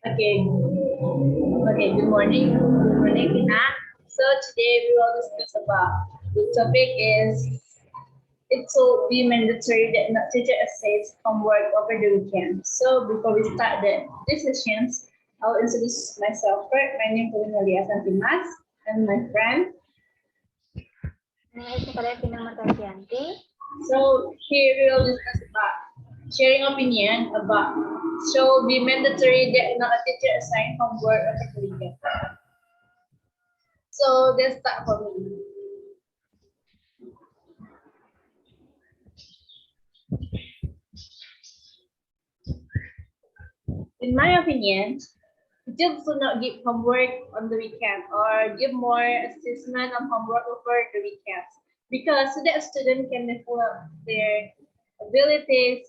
Okay. Okay. Good morning. Good morning, Vina. So today we will discuss about the topic is it will be mandatory that not teacher essays homework over the weekend. So before we start these sessions, I'll introduce myself first. My name is Melly Arsantimas and my friend. My name is Kadek Widiyanti. So here we will discuss about sharing opinion about shall be mandatory that not a teacher assign homework over the weekend. So let's start for me. In my opinion, teachers should not give homework on the weekend or give more assessment on homework over the weekends because so that student can develop their abilities,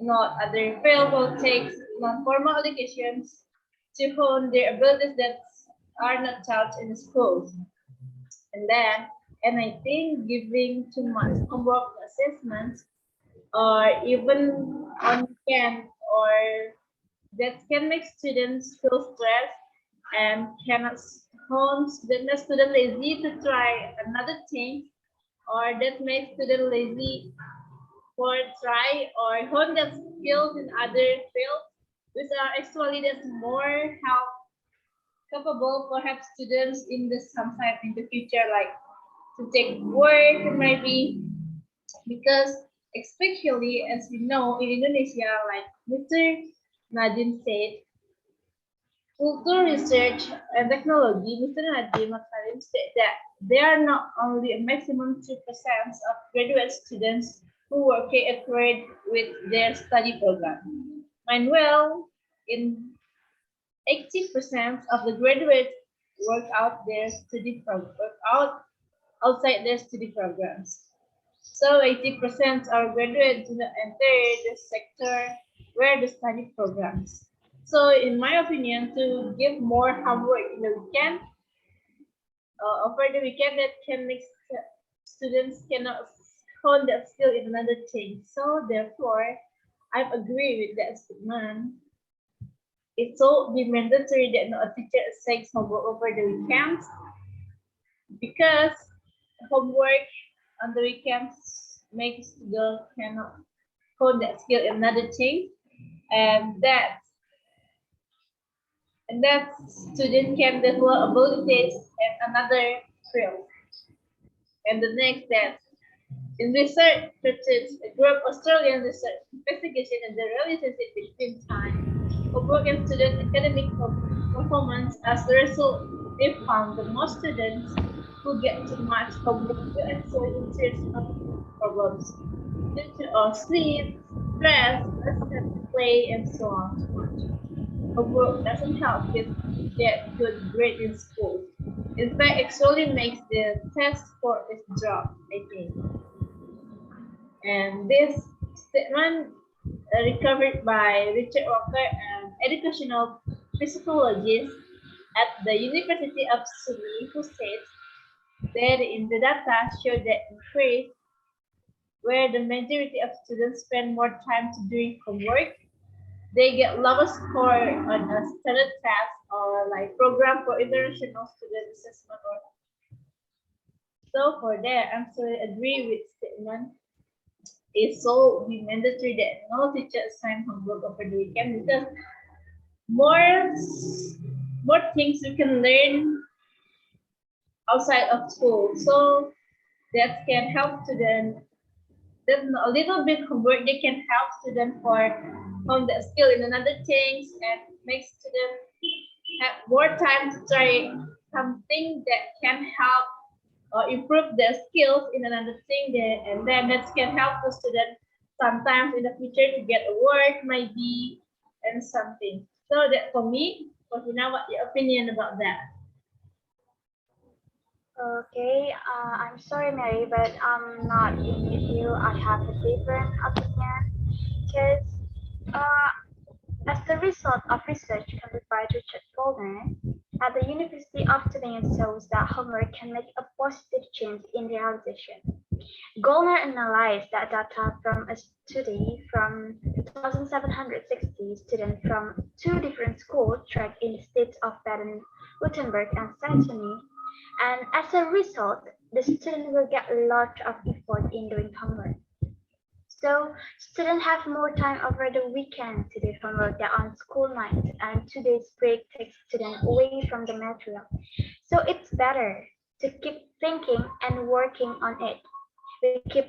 not other failable takes, non-formal educations to hone their abilities that are not taught in the schools. And then, and I think giving too much homework assessments or even on weekend or that can make students feel stressed and cannot hone the student lazy to try another thing or that makes student lazy for try or hone their skills in other fields which are actually that's more help capable for help students in the sometime in the future like to take work maybe because especially as we know in Indonesia like Mr. Nadine said cultural research and technology, Mr. Nadiem Makarim said that there are not only a maximum 2% of graduate students who work accurate with their study program. Meanwhile, in 80% of the graduates work out outside their study programs. So 80% of graduates do not enter the sector where the study programs. So in my opinion, to give more homework in the weekend, over the weekend that can make students cannot hone that skill in another thing. So therefore, I agree with that statement. It should be mandatory that no teacher assigns homework over the weekends because homework on the weekends makes the girl cannot hone that skill in another thing, and that student can develop abilities in another field. And the next that in research, a group Australian research investigation and the relationship between time, homework and student academic performance. As a result, they found that most students who get too much homework will actually serious problems due to sleep, stress, lack of play, and so on. So much. Homework doesn't help kids get good grades in school. In fact, it actually makes the test score is drop, I think. And this statement recovered by Richard Walker, an educational psychologist at the University of Sydney, who says that in the data showed that increase where the majority of students spend more time to doing homework, they get lower score on a standard test or like program for international student assessment. Or so for that, I'm sorry, agree with statement. It's so be mandatory that no teacher assign homework over the weekend because more more things you can learn outside of school. So that can help students. Then a little bit homework they can help students for hone that skill in another things and make students have more time to try something that can help or improve their skills in another thing there, and then that can help the student sometimes in the future to get a work maybe and something. So that for me, for Vina, what your opinion about that? Okay, I'm sorry, Mary, but I'm not in with you. I have a different opinion because as the result of research conducted by Richard Goldman at the University of Tübingen shows that homework can make a positive change in realization. Goldner analyzed that data from a study from 2,760 students from two different schools tracked in the states of Baden-Württemberg and Saxony, and as a result, the student will get a lot of effort in doing homework. So students have more time over the weekend to do homework than on school nights, and 2 days break takes students away from the material. So it's better to keep thinking and working on it. We keep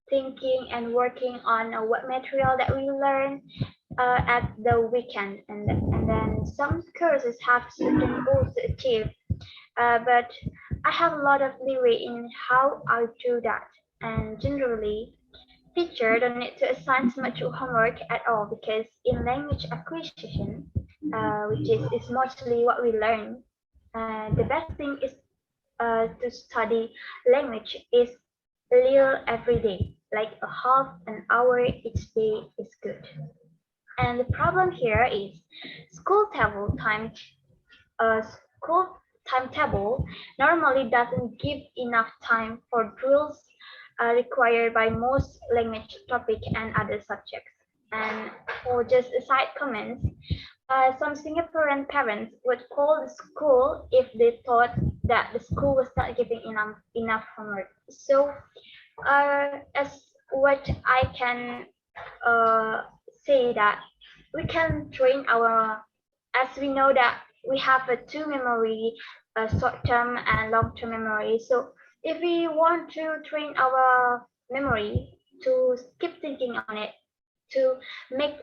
thinking and working on what material that we learn at the weekend, and then some courses have certain goals to achieve, but I have a lot of leeway in how I do that, and generally teacher don't need to assign so much homework at all because in language acquisition, which is mostly what we learn, the best thing is to study language is little every day, like a half an hour each day is good. And the problem here is school table time. School timetable normally doesn't give enough time for drills required by most language topic and other subjects. And for just a side comments, some Singaporean parents would call the school if they thought that the school was not giving enough homework. So, as what I can say that we can train our, as we know that we have a two memory, short-term and long-term memory. So if we want to train our memory to keep thinking on it, to make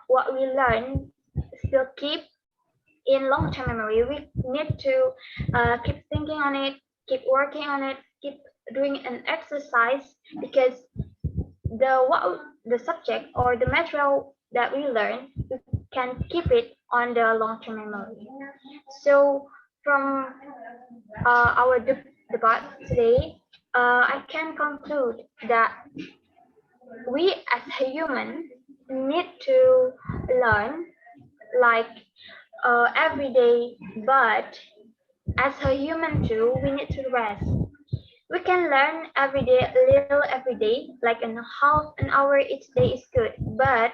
what we learn still keep in long-term memory, we need to keep thinking on it, keep working on it, keep doing an exercise because the subject or the material that we learn, we can keep it on the long-term memory. So from our debate today, I can conclude that we as a human need to learn like every day, but as a human too, we need to rest. We can learn every day, a little every day, like a half an hour each day is good, but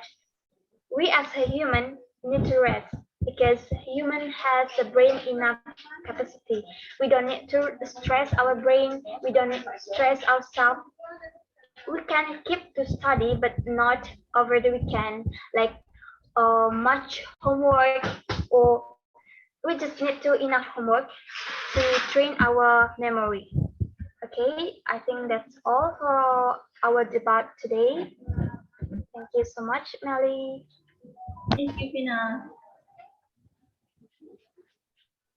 we as a human need to rest because human has the brain enough capacity. We don't need to stress our brain. We don't need to stress ourselves. We can keep to study, but not over the weekend, like much homework, or we just need to enough homework to train our memory. Okay, I think that's all for our debate today. Thank you so much, Melly. Thank you, Vina.